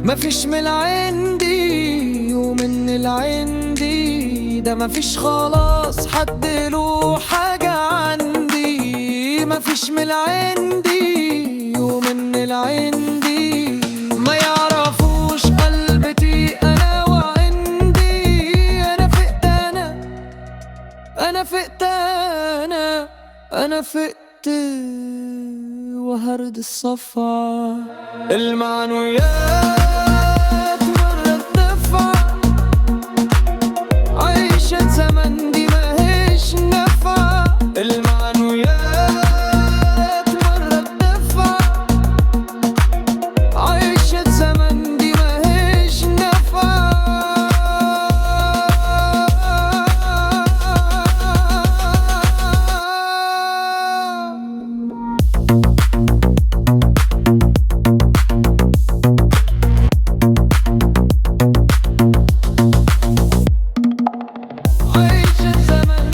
مفيش من العندي ومن العندي ده. مفيش خلاص حد له حاجة عندي. مفيش من العندي ومن العندي. ما يعرفوش قلبتي أنا وعندي. أنا فقت أنا فقت أنا فقت وهرد الصفا. المعنويات مرة تدفع. عيشة زمن دي ما هيش نفع. المعنويات مرة تدفع. عيشة زمن دي ما هيش نفع. عيشة زمن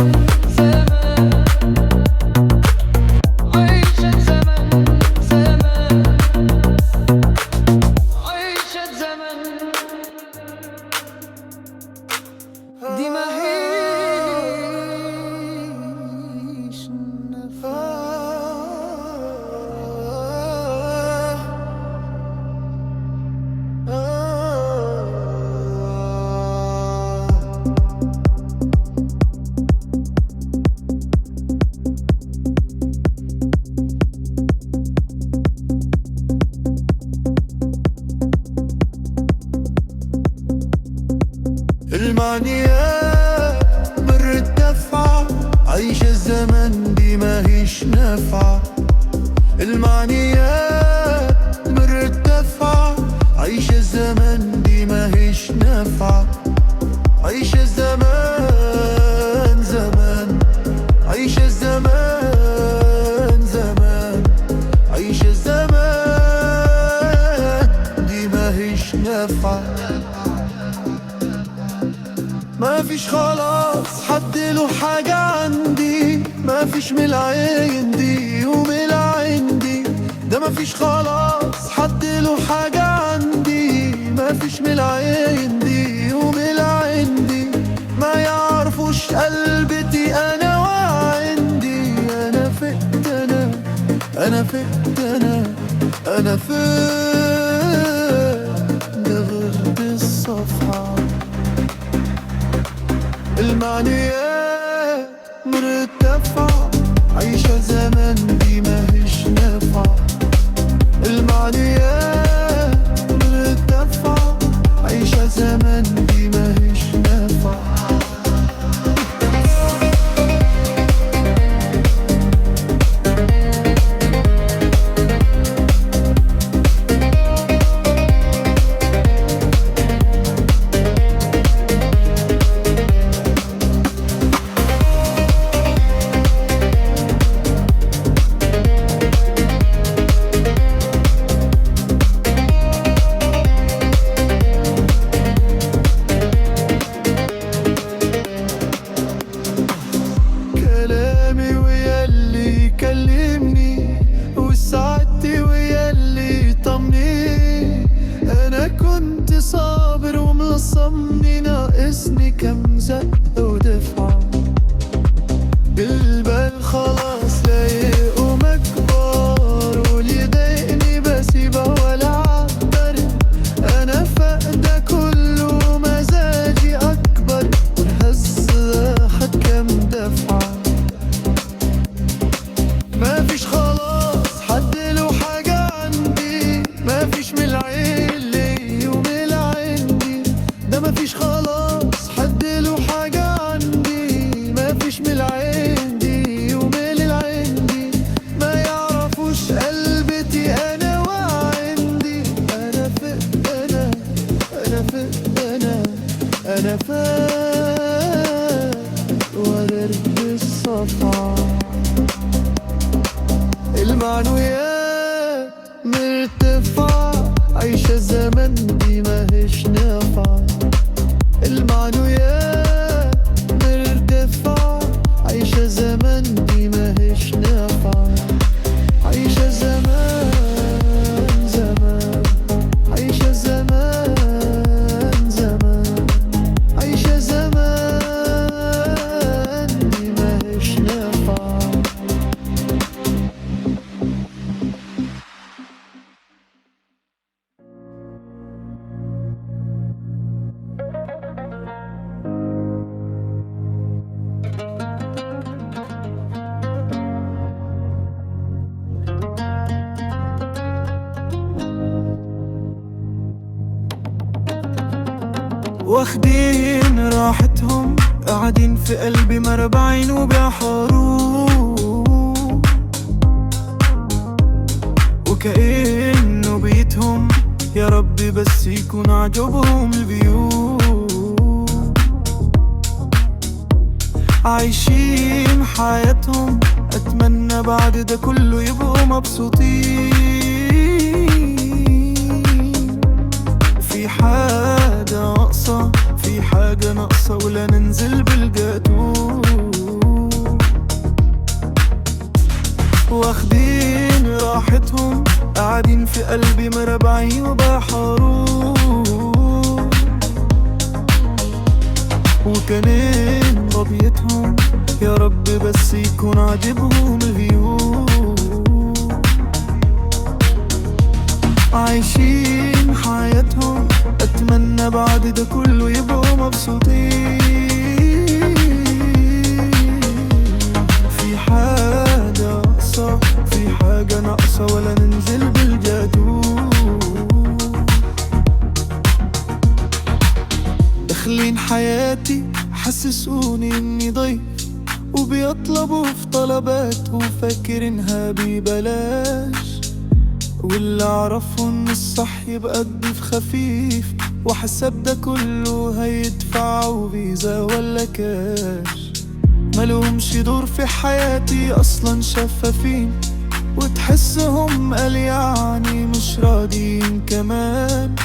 زمان، عيشة زمن زمان، عيشة زمن دي ما هيش المعنيات مرتفعة، عيش الزمن دي ما هيش نافعة. المعنيات مرتفعة، عيش الزمن دي ما هيش نافعة. عيش الزمان زمان، عيش الزمان زمان، عيش الزمان دي ما هيش نافعة. ما فيش خلاص حد له حاجة عندي، ما فيش من العين دي ومن العين دي، ده ما فيش خلاص حد له حاجة عندي، ما فيش من العين دي ومن العين دي. ما يعرفوش قلبتي أنا وعندي، أنا فقت أنا فقت أنا فقت، ده غير الصفحة. المعنيات مرتفعة، عيشة زمن دي ما هيش نافعة. المعنيات مرتفعة، عيشة زمن دي ما هيش نافعة. كلامي وياللي يكلمني، وسعادتي وياللي يطمني. أنا كنت صابر ومصمم، ناقصني كم زق ودفعة. بالبال خلاص لايق ومكبر، واللي يضايقني بسيبه ولا عبر. أنا فاقدة كله مزاجي أكبر، والهز خد كم دفعة. ما فيش خلاص حد له حاجة عندي، ما فيش من العين لي ومن العين دي، ده ما فيش خلاص حد له حاجة عندي، ما فيش من العين دي ومن العين دي. ما يعرفوش قلبتي أنا وعندي، أنا فقت أنا فقت أنا فقت، وغيرت الصفحة. المعنويات مرتفعة، عيشة الزمن دي ما هيش نافعة. المعنويات مرتفعة، عيشة الزمن دي ما هيش نافعة. عيشة زمان زمان، عيشة زمان زمان، عيشة زمان دي ما هيش نافعة. واخدين راحتهم، قاعدين في قلبي مربعين وبيحاروا، وكأنه بيتهم. يا ربي بس يكون عجبهم الفيو، عايشين حياتهم. أتمنى بعد ده كله يبقوا مبسوطين. في حاجة ناقصة، في في حاجة ناقصة ولا ننزل بالجاتو. واخدين راحتهم قاعدين في قلبي مربعين وبحارون، وكانين ربيتهم يا رب بس يكون عاجبهم الفيو. عايشين حياتهم اتمنى بعد ده كله يبقوا مبسوطين. في حاجة ناقصة، في حاجة ناقصة ولا ننزل بالجاتو. داخلين حياتي حسسوني اني ضيف، وبيطلبوا في طلبات وفاكرينها ببلاش. واللي اعرفه ان الصح يبقى الضيف خفيف، وحسب ده كله هيدفعوا فيزا ولا كاش. ملهمش دور في حياتي اصلا شفافين، وتحسهم قال يعني مش راضيين كمان.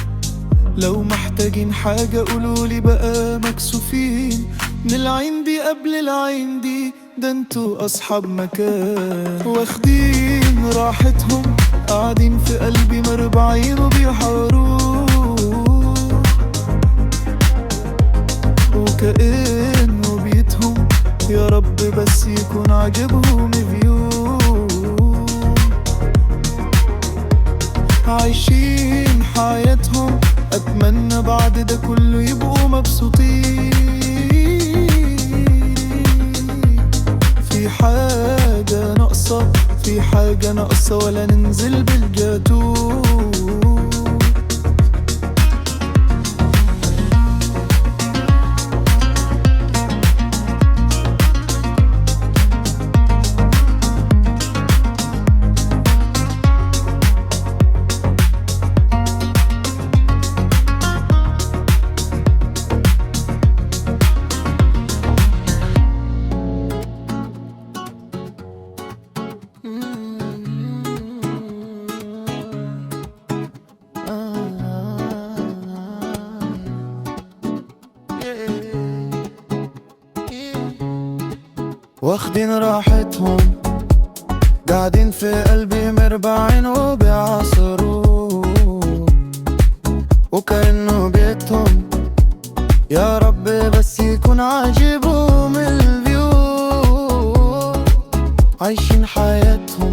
لو محتاجين حاجة قولولي بقى مكسوفين، من العين دي قبل العين دي ده انتوا اصحاب مكان. واخدين راحتهم قاعدين في قلبي مربعين وبيحارون، وكأنه بيتهم يا رب بس يكون عاجبهم فيو. عايشين حياتهم اتمنى بعد ده كله يبقوا مبسوطين. في حاجة ناقصة، في حاجة ناقصة ولا ننزل بالجاتو. واخدين راحتهم قاعدين في قلبي مربعين وبيعصروا، وكأنه بيتهم يا رب بس يكون عاجبهم الفيو. عايشين حياتهم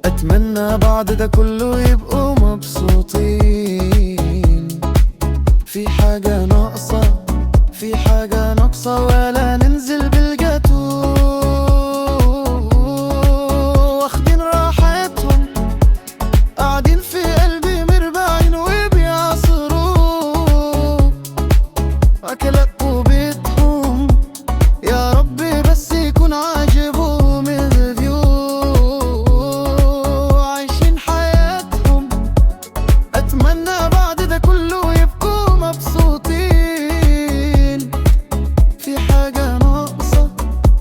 اتمنى بعد ده كله يبقوا مبسوطين. في حاجة ناقصة، في حاجة ناقصة ولا ننزل بالجاتو. واخدين راحتهم قاعدين في قلبي مربعين وبيعصروا، أكلات وبيتهم يا ربي بس يكون عاجبهم الفيو. عايشين حياتهم أتمنى بعد ده كله يبقوا مبسوطين. في حاجة ناقصة،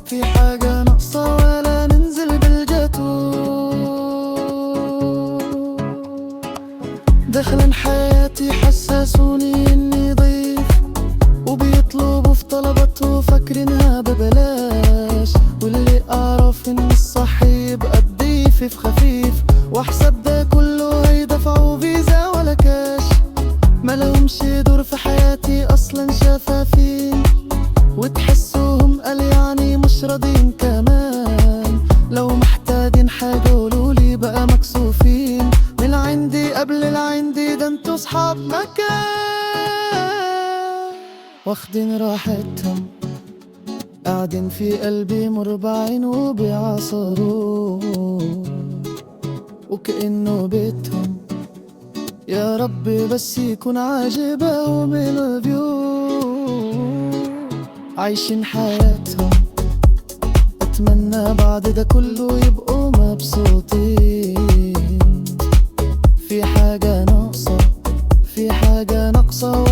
في حاجة ناقصة ولا ننزل بالجاتو. داخلين حياتي حسسوني اني ضيف، وبيطلبوا في طلباته فاكرينها ببلاش. واللي اعرف ان الصح يبقى الضيف في خفيف، واحسب ده كله هيدفعوا فيزا ولا كاش. ملهمش دور في حياتي اصلا شفافين، وتحسوهم قال يعني مش راضين كمان. لو محتاجين حاجة قولولي بقى مكسوفين، من عندي قبل العندي ده انتوا صحاب مكان. واخدين راحتهم قاعدين في قلبي مربعين وبيعصروا، وكأنه بيتهم يا رب بس يكون عاجبهم الفيو. عايشين حياتهم اتمنى بعد ده كله يبقوا مبسوطين. في حاجة ناقصة، في حاجة ناقصة